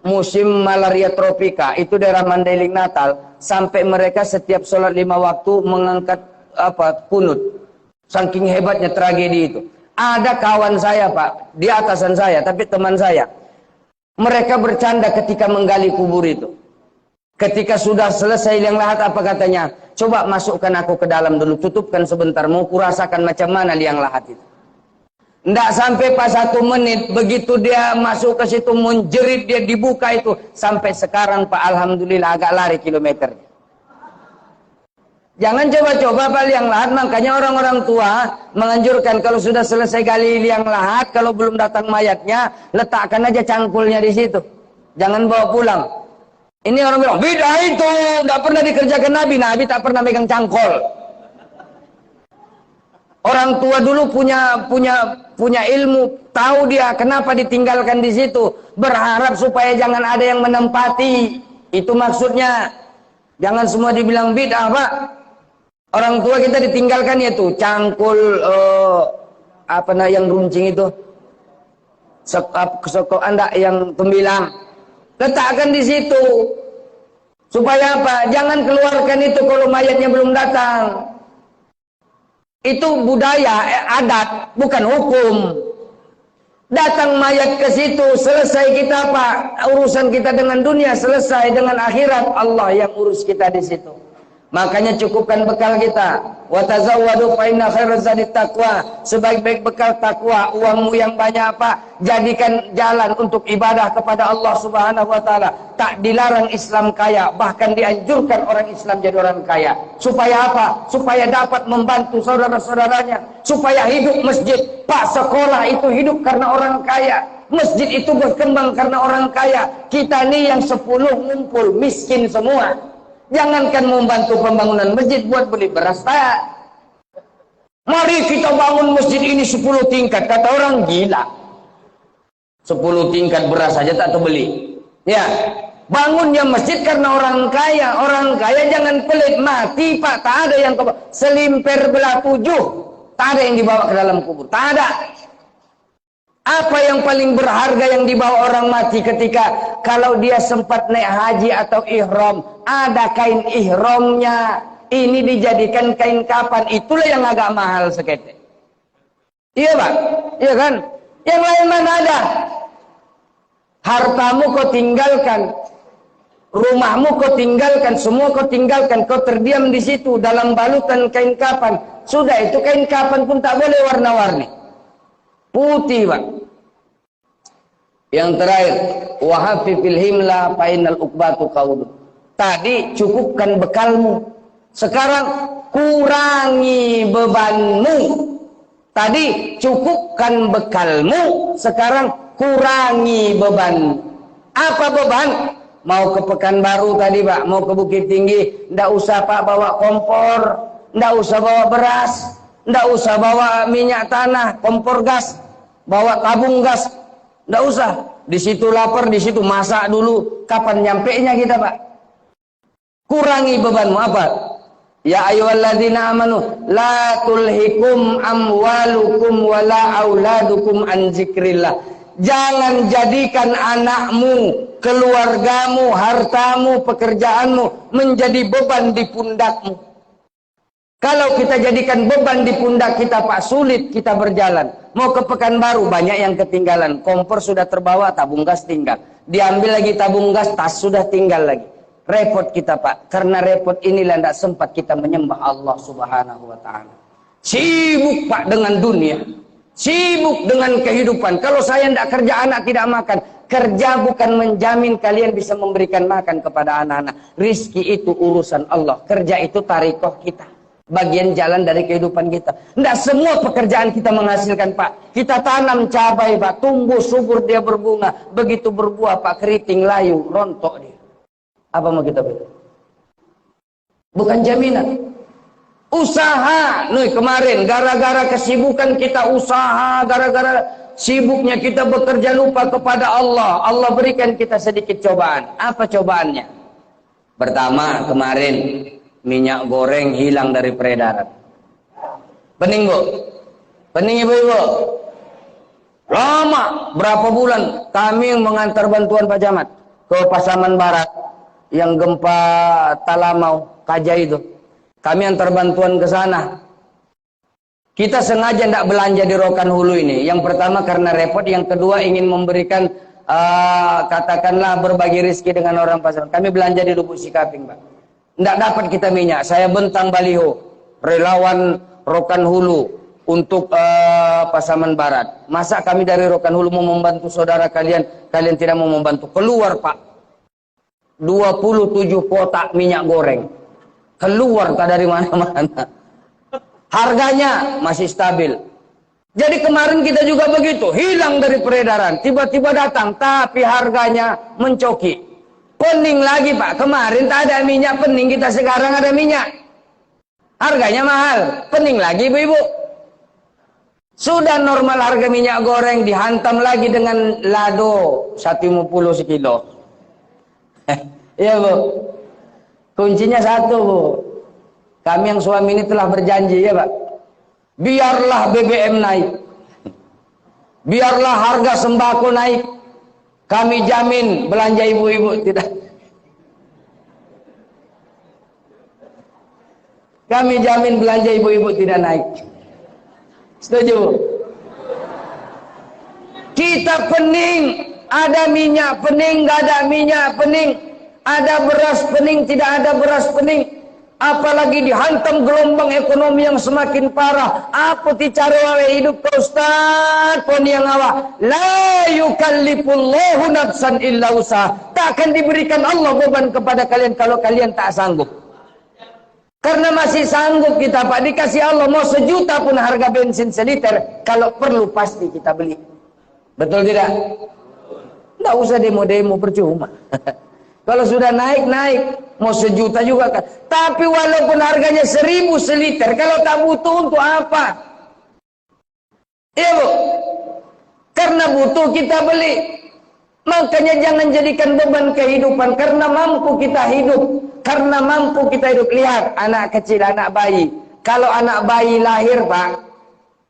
musim malaria tropika, itu daerah Mandailing Natal. Sampai mereka setiap sholat 5 waktu mengangkat kunut. Saking hebatnya tragedi itu. Ada kawan saya Pak, di atasan saya, tapi teman saya. Mereka bercanda ketika menggali kubur itu. Ketika sudah selesai liang lahat, apa katanya? Coba masukkan aku ke dalam dulu, tutupkan sebentar, mau kurasakan macam mana liang lahat itu. Tidak sampai pas 1 menit, begitu dia masuk ke situ, menjerit, dia dibuka itu. Sampai sekarang Pak, alhamdulillah agak lari kilometernya. Jangan coba-coba Pak liang lahat, makanya orang-orang tua menganjurkan kalau sudah selesai gali liang lahat, kalau belum datang mayatnya, letakkan aja cangkulnya di situ. Jangan bawa pulang. Ini orang bilang, bid'ah itu, tidak pernah dikerjakan Nabi. Nabi tak pernah megang cangkol. Orang tua dulu punya ilmu, tahu dia kenapa ditinggalkan di situ, berharap supaya jangan ada yang menempati. Itu maksudnya. Jangan semua dibilang bid'ah Pak. Orang tua kita ditinggalkan itu cangkul yang runcing itu, sekop anda yang tembilang, letakkan di situ. Supaya apa? Jangan keluarkan itu kalau mayatnya belum datang. Itu budaya, adat, bukan hukum. Datang mayat ke situ, selesai kita Pak. Urusan kita dengan dunia selesai, dengan akhirat Allah yang urus kita di situ. Makanya cukupkan bekal kita. Wa tazawwadu fa inna khairaz zadit taqwa. Sebaik-baik bekal takwa. Uangmu yang banyak Pak, jadikan jalan untuk ibadah kepada Allah Subhanahu wa taala. Tak dilarang Islam kaya, bahkan dianjurkan orang Islam jadi orang kaya. Supaya apa? Supaya dapat membantu saudara-saudaranya, supaya hidup masjid. Pak, sekolah itu hidup karena orang kaya. Masjid itu berkembang karena orang kaya. Kita nih yang 10 ngumpul, miskin semua. Jangankan membantu pembangunan masjid buat beli beras tak. Mari kita bangun masjid ini 10 tingkat. Kata orang gila. 10 tingkat beras saja tak terbeli. Ya, bangunnya masjid karena orang kaya. Orang kaya jangan pelit, mati Pak. Tak ada yang selimper belah 7. Tak ada yang dibawa ke dalam kubur. Tak ada. Apa yang paling berharga yang dibawa orang mati ketika kalau dia sempat naik haji atau ihram, ada kain ihramnya, ini dijadikan kain kapan, itulah yang agak mahal seketek. Iya Pak, iya kan? Yang lain mana ada? Hartamu kau tinggalkan, rumahmu kau tinggalkan, semua kau tinggalkan, kau terdiam di situ dalam balutan kain kapan. Sudah itu kain kapan pun tak boleh warna-warni. Putih Pak. Yang terakhir, wahafifil himla fainal ukbatu qaud. Tadi cukupkan bekalmu. Sekarang kurangi bebanmu. Tadi cukupkan bekalmu. Sekarang kurangi beban. Apa beban? Mau ke Pekanbaru tadi Pak, mau ke Bukit Tinggi, ndak usah Pak bawa kompor, ndak usah bawa beras, ndak usah bawa minyak tanah, kompor gas, bawa tabung gas, ndak usah. Di situ lapar, di situ masak dulu. Kapan nyampenya kita Pak? Kurangi bebanmu apa? Ya ayyuhalladzina amanu la tulhikum amwalukum wala auladukum an zikrillah. Jangan jadikan anakmu, keluargamu, hartamu, pekerjaanmu menjadi beban di pundakmu. Kalau kita jadikan beban di pundak kita Pak, sulit kita berjalan. Mau ke Pekanbaru, banyak yang ketinggalan. Kompor sudah terbawa, tabung gas tinggal. Diambil lagi tabung gas, tas sudah tinggal lagi. Repot kita Pak. Karena repot inilah tidak sempat kita menyembah Allah Subhanahu wa ta'ala. Sibuk Pak dengan dunia, sibuk dengan kehidupan. Kalau saya tidak kerja, anak tidak makan. Kerja bukan menjamin kalian bisa memberikan makan kepada anak-anak. Rizki itu urusan Allah. Kerja itu tarikoh kita, bagian jalan dari kehidupan kita. Tidak semua pekerjaan kita menghasilkan Pak. Kita tanam cabai Pak, tumbuh subur dia berbunga. Begitu berbuah Pak, keriting layu, rontok dia. Apa mau kita beli? Bukan jaminan. Usaha, nih kemarin gara-gara kesibukan kita usaha, gara-gara sibuknya kita bekerja lupa kepada Allah, Allah berikan kita sedikit cobaan. Apa cobaannya? Pertama, kemarin minyak goreng hilang dari peredaran. Pening Bu? Pening Ibu-ibu? Lama, berapa bulan kami mengantar bantuan Pak Camat ke Pasaman Barat yang gempa Talamau, Kaja itu. Kami antar bantuan ke sana. Kita sengaja tidak belanja di Rokan Hulu ini. Yang pertama karena repot, yang kedua ingin memberikan katakanlah berbagi rezeki dengan orang Pasaman. Kami belanja di Lubuk Sikaping, Pak. Tidak dapat kita minyak. Saya bentang baliho, relawan Rokan Hulu untuk Pasaman Barat. Masa kami dari Rokan Hulu mau membantu saudara kalian, kalian tidak mau membantu? Keluar Pak, 27 kotak minyak goreng. Keluar tak dari mana-mana. Harganya masih stabil. Jadi kemarin kita juga begitu, hilang dari peredaran. Tiba-tiba datang, tapi harganya mencoki. Pening lagi Pak, kemarin tak ada minyak, pening kita sekarang ada minyak. Harganya mahal, pening lagi Ibu-ibu. Sudah normal harga minyak goreng, dihantam lagi dengan lado 150 sekilo. Iya Bu. Kuncinya satu Bu. Kami yang suami ini telah berjanji ya Pak. Biarlah BBM naik, biarlah harga sembako naik, kami jamin belanja ibu-ibu tidak. Kami jamin belanja ibu-ibu tidak naik. Setuju? Kita pening, ada minyak pening, nggak ada minyak pening. Ada beras pening, tidak ada beras pening. Apalagi dihantam gelombang ekonomi yang semakin parah. Apa ti cara wae hidup ke Ustaz? Pon yang awak. La yukallifullahu nafsan illa usaha. Tak akan diberikan Allah beban kepada kalian kalau kalian tak sanggup. Karena masih sanggup kita Pak. Dikasih Allah mau 1 juta pun harga bensin seliter. Kalau perlu pasti kita beli. Betul tidak? Tidak usah demo-demo percuma. Kalau sudah naik, mau 1 juta juga kan. Tapi walaupun harganya 1.000 seliter, kalau tak butuh untuk apa? Iya Bu, karena butuh kita beli. Makanya jangan jadikan beban kehidupan, karena mampu kita hidup. Karena mampu kita hidup. Lihat, anak kecil, anak bayi. Kalau anak bayi lahir Pak,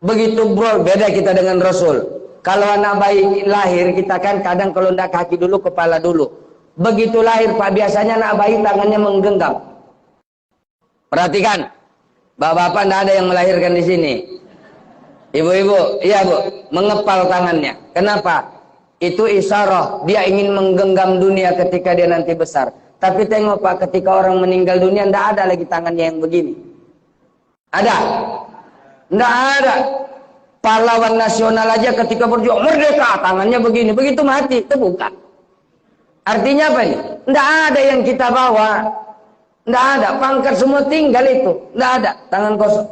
begitu bro, beda kita dengan Rasul. Kalau anak bayi lahir, kita kan kadang kalau tidak kaki dulu, kepala dulu. Begitu lahir Pak, biasanya anak bayi tangannya menggenggam. Perhatikan, bapak-bapak tidak ada yang melahirkan di sini. Ibu-ibu, iya Bu, mengepal tangannya. Kenapa? Itu isyarah, dia ingin menggenggam dunia ketika dia nanti besar. Tapi tengok Pak, ketika orang meninggal dunia, tidak ada lagi tangannya yang begini. Ada? Tidak ada. Pahlawan nasional aja ketika berjuang merdeka, tangannya begini. Begitu mati, terbuka. Artinya apa ini? Tidak ada yang kita bawa. Tidak ada. Pangkat semua tinggal itu. Tidak ada. Tangan kosong.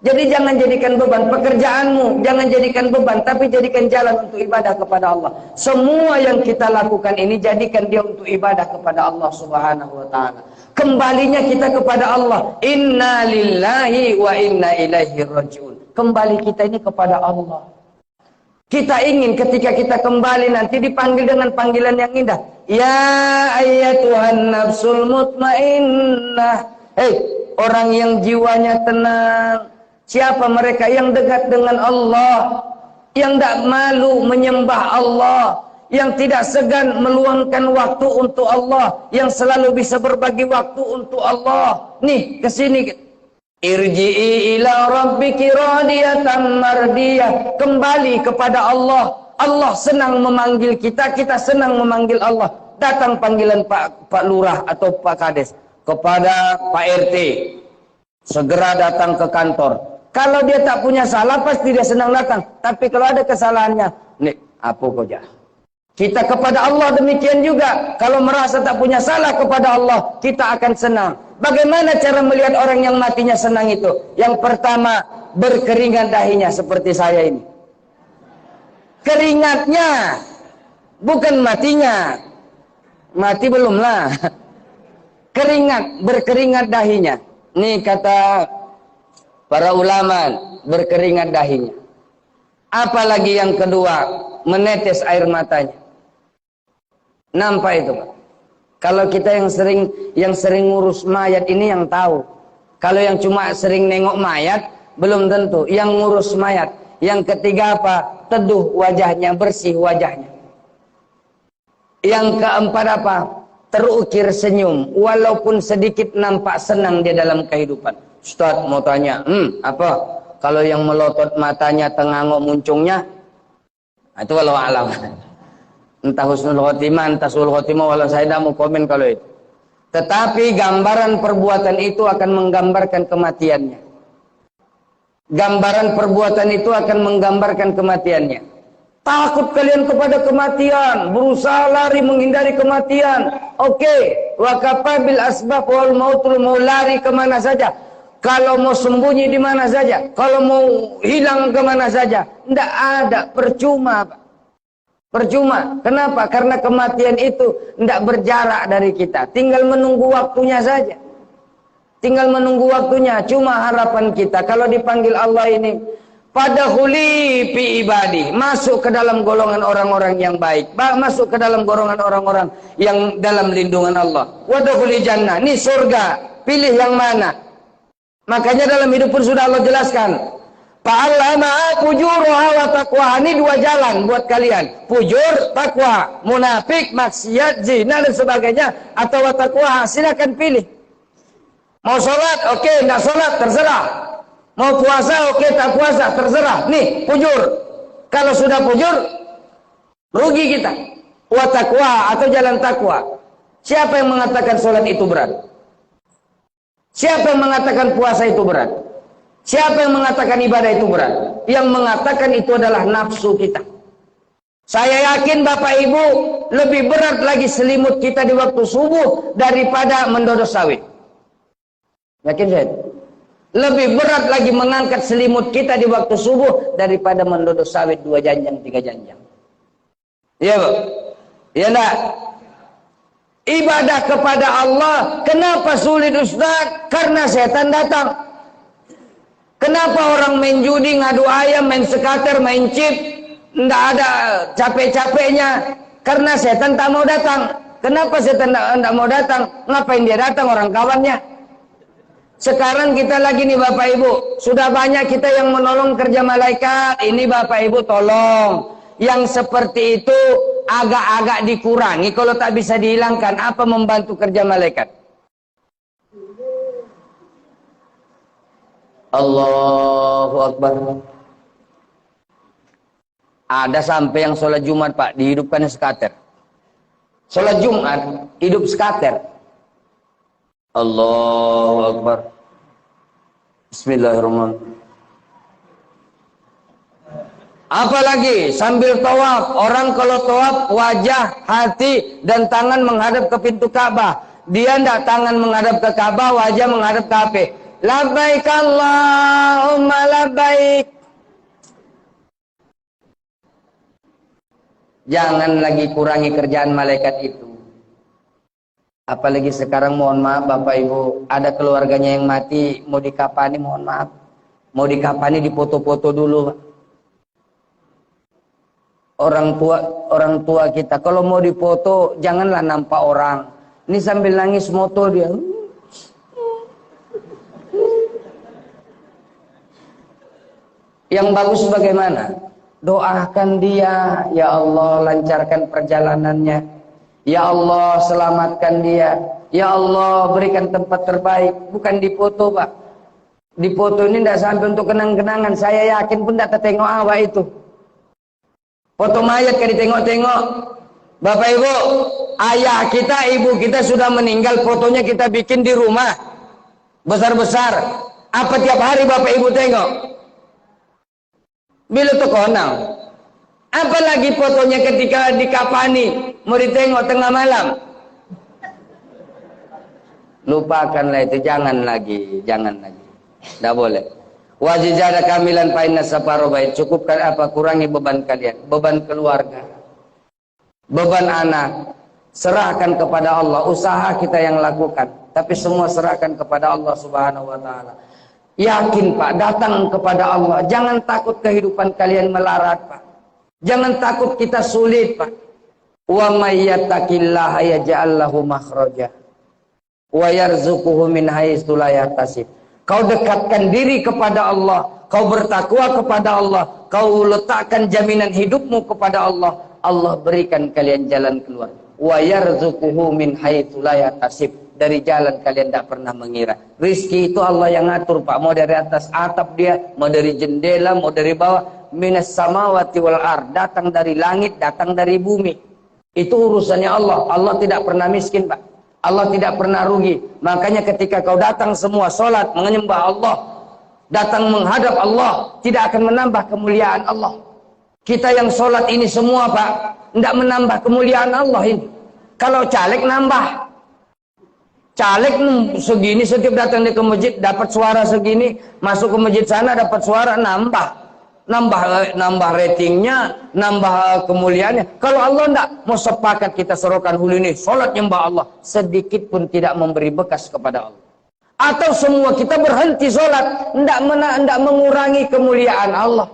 Jadi jangan jadikan beban pekerjaanmu. Jangan jadikan beban. Tapi jadikan jalan untuk ibadah kepada Allah. Semua yang kita lakukan ini jadikan dia untuk ibadah kepada Allah Subhanahu wa ta'ala. Kembalinya kita kepada Allah. Inna lillahi wa inna ilaihi rajiun. Kembali kita ini kepada Allah. Kita ingin ketika kita kembali nanti dipanggil dengan panggilan yang indah. Ya ayyatuhan nafsul mutmainnah. Hei, orang yang jiwanya tenang. Siapa mereka yang dekat dengan Allah, yang tidak malu menyembah Allah, yang tidak segan meluangkan waktu untuk Allah, yang selalu bisa berbagi waktu untuk Allah. Nih, kesini. Irji'i ila rabbiki radiyatan mardiyah. Kembali kepada Allah. Allah senang memanggil kita, kita senang memanggil Allah. Datang panggilan Pak Lurah atau Pak Kades kepada Pak RT. Segera datang ke kantor. Kalau dia tak punya salah, pasti dia senang datang. Tapi kalau ada kesalahannya, nih, apa kau jah? Kita kepada Allah demikian juga. Kalau merasa tak punya salah kepada Allah, kita akan senang. Bagaimana cara melihat orang yang matinya senang itu? Yang pertama, berkeringat dahinya seperti saya ini. Keringatnya, bukan matinya. Mati belumlah. Keringat, berkeringat dahinya. Ini kata para ulama, berkeringat dahinya. Apalagi yang kedua, menetes air matanya. Nampak itu, Pak? Kalau kita yang sering ngurus mayat ini yang tahu. Kalau yang cuma sering nengok mayat, belum tentu. Yang ngurus mayat. Yang ketiga apa? Teduh wajahnya, bersih wajahnya. Yang keempat apa? Terukir senyum. Walaupun sedikit nampak senang dia dalam kehidupan. Ustaz mau tanya, apa? Kalau yang melotot matanya tengangok muncungnya, itu walau alam. Entah husnul khotimah, entah sul khotimah, walau saya tidak mau komen kalau itu. Tetapi gambaran perbuatan itu akan menggambarkan kematiannya. Gambaran perbuatan itu akan menggambarkan kematiannya. Takut kalian kepada kematian, berusaha lari menghindari kematian. Oke, wa kafa bil asbab wal mautul, mau lari kemana saja. Kalau mau sembunyi di mana saja, kalau mau hilang kemana saja, tidak ada, percuma, Pak. Percuma. Kenapa? Karena kematian itu tidak berjarak dari kita. Tinggal menunggu waktunya saja. Tinggal menunggu waktunya. Cuma harapan kita, kalau dipanggil Allah ini, pada huli fi ibadi, masuk ke dalam golongan orang-orang yang baik, masuk ke dalam golongan orang-orang yang dalam lindungan Allah. Wadkhuli jannah, ini surga, pilih yang mana? Makanya dalam hidup pun sudah Allah jelaskan. Fa'allama fujuraha wa taqwa. Ini dua jalan buat kalian. Fujur, takwa, munafik, maksiat, zina dan sebagainya, atau wa taqwa. Silakan pilih. Mau sholat, oke, enggak sholat, terserah. Mau puasa, oke, tak puasa, terserah. Nih, fujur. Kalau sudah fujur, rugi kita. Wa taqwa atau jalan takwa. Siapa yang mengatakan sholat itu berat? Siapa yang mengatakan puasa itu berat? Siapa yang mengatakan ibadah itu berat? Yang mengatakan itu adalah nafsu kita. Saya yakin Bapak Ibu lebih berat lagi selimut kita di waktu subuh daripada mendodos sawit. Yakin saya? Lebih berat lagi mengangkat selimut kita di waktu subuh daripada mendodos sawit 2 janjang, 3 janjang. Iya, Bu? Iya enggak? Ibadah kepada Allah, kenapa sulit Ustaz? Karena setan datang. Kenapa orang main judi, ngadu ayam, main sekater, main chip, tidak ada capek-capeknya? Karena setan tak mau datang. Kenapa setan tidak mau datang? Ngapain dia datang, orang kawannya? Sekarang kita lagi nih Bapak Ibu, sudah banyak kita yang menolong kerja malaikat. Ini Bapak Ibu tolong. Yang seperti itu agak-agak dikurangi. Kalau tak bisa dihilangkan, apa membantu kerja malaikat? Allahu Akbar. Ada sampai yang sholat Jumat Pak, dihidupkan sekater. Sholat Jumat, hidup sekater. Allahu Akbar. Bismillahirrahmanirrahim. Apalagi sambil tawaf, orang kalau tawaf wajah, hati dan tangan menghadap ke pintu Ka'bah. Dia tidak tangan menghadap ke Ka'bah, wajah menghadap ke HP. Labbaik Allahumma labbaik. Jangan lagi kurangi kerjaan malaikat itu. Apalagi sekarang, mohon maaf Bapak Ibu, ada keluarganya yang mati, mau dikapani, mohon maaf, mau dikapani dipoto-foto dulu. Orang tua kita kalau mau dipoto janganlah nampak orang. Ini sambil nangis moto dia. Yang bagus bagaimana? Doakan dia, ya Allah lancarkan perjalanannya. Ya Allah selamatkan dia. Ya Allah berikan tempat terbaik. Bukan dipoto Pak. Dipoto ini tidak sampai untuk kenang-kenangan. Saya yakin pun tidak tertengok awak itu. Foto mayat kan ditengok-tengok. Bapak Ibu, ayah kita, ibu kita sudah meninggal, fotonya kita bikin di rumah. Besar-besar. Apa tiap hari Bapak Ibu tengok? Bila tu konang. Apalagi fotonya ketika dikapani, mau ditengok tengah malam. Lupakanlah itu, jangan lagi. Tidak boleh. Wajizada kamilan fa'inna safaru bait. Cukupkan apa, kurangi beban kalian, beban keluarga, beban anak. Serahkan kepada Allah. Usaha kita yang lakukan, tapi semua serahkan kepada Allah Subhanahu wa taala. Yakin Pak, datang kepada Allah. Jangan takut kehidupan kalian melarat Pak. Jangan takut kita sulit Pak. Wa may yattaqillaha yaj'al lahu makhraja wa yarzuquhu min haitsu la yahtasib. Kau dekatkan diri kepada Allah, kau bertakwa kepada Allah, kau letakkan jaminan hidupmu kepada Allah, Allah berikan kalian jalan keluar. Wa yarzuquhu min haitsu la yahtasib, dari jalan kalian tidak pernah mengira. Rizki itu Allah yang ngatur Pak. Mau dari atas atap dia, mau dari jendela, mau dari bawah. Minas samawati wal ard, datang dari langit, datang dari bumi. Itu urusannya Allah. Allah tidak pernah miskin Pak. Allah tidak pernah rugi. Makanya ketika kau datang semua sholat, menyembah Allah, datang menghadap Allah, tidak akan menambah kemuliaan Allah. Kita yang sholat ini semua Pak, tidak menambah kemuliaan Allah ini. Kalau caleg nambah. Caleg segini, setiap datang ke masjid dapat suara segini, masuk ke masjid sana dapat suara, nambah ratingnya, nambah kemuliaannya. Kalau Allah enggak, mau sepakat kita serokan hulu ini, sholat nyembah Allah, sedikit pun tidak memberi bekas kepada Allah. Atau semua kita berhenti sholat, enggak mengurangi kemuliaan Allah.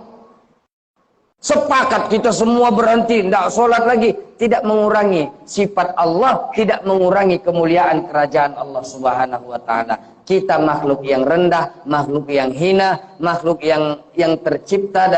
Sepakat kita semua berhenti, tidak sholat lagi, tidak mengurangi sifat Allah, tidak mengurangi kemuliaan kerajaan Allah Subhanahu wa taala. Kita makhluk yang rendah, makhluk yang hina, makhluk yang tercipta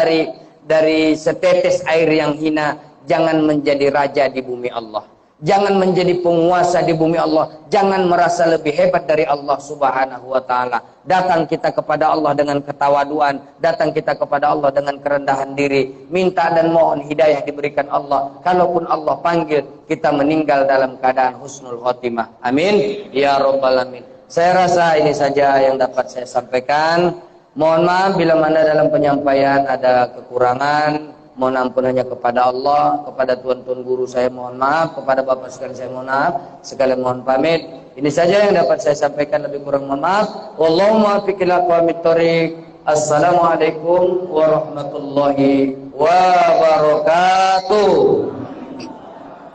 dari setetes air yang hina. Jangan menjadi raja di bumi Allah. Jangan menjadi penguasa di bumi Allah. Jangan merasa lebih hebat dari Allah Subhanahu wa taala. Datang kita kepada Allah dengan ketawaduan, datang kita kepada Allah dengan kerendahan diri, minta dan mohon hidayah diberikan Allah. Kalaupun Allah panggil, kita meninggal dalam keadaan husnul khotimah. Amin ya rabbal alamin. Saya rasa ini saja yang dapat saya sampaikan. Mohon maaf bila mana dalam penyampaian ada kekurangan. Mohon ampun hanya kepada Allah, kepada tuan-tuan guru saya mohon maaf, kepada bapak sekalian saya mohon maaf, sekalian mohon pamit. Ini saja yang dapat saya sampaikan, lebih kurang mohon maaf. Wallahu muwaffiq ila aqwamit thoriq. Assalamualaikum warahmatullahi wabarakatuh.